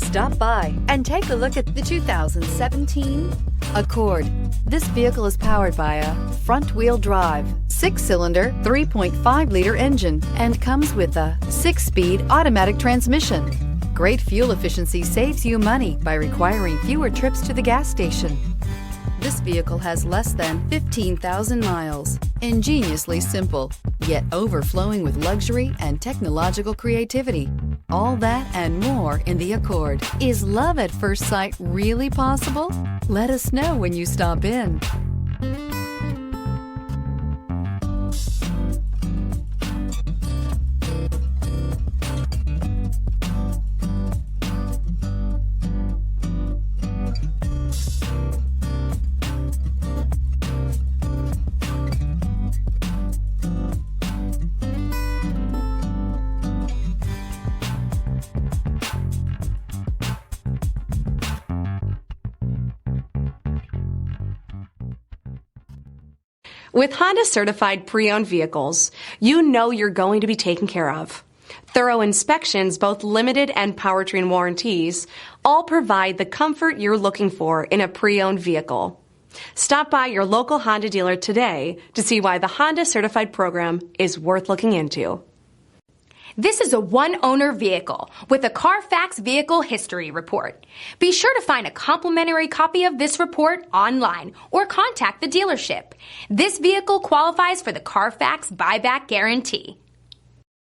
Stop by and take a look at the 2017 Accord. This vehicle is powered by a front-wheel drive, 6-cylinder, 3.5-liter engine and comes with a 6-speed automatic transmission. Great fuel efficiency saves you money by requiring fewer trips to the gas station. This vehicle has less than 15,000 miles. Ingeniously simple, yet overflowing with luxury and technological creativity. All that and more in the Accord. Is love at first sight really possible? Let us know when you stop in. With Honda certified pre-owned vehicles, you know you're going to be taken care of. Thorough inspections, both limited and powertrain warranties, all provide the comfort you're looking for in a pre-owned vehicle. Stop by your local Honda dealer today to see why the Honda certified program is worth looking into. This is a one-owner vehicle with a Carfax Vehicle History Report. Be sure to find a complimentary copy of this report online or contact the dealership. This vehicle qualifies for the Carfax Buyback Guarantee.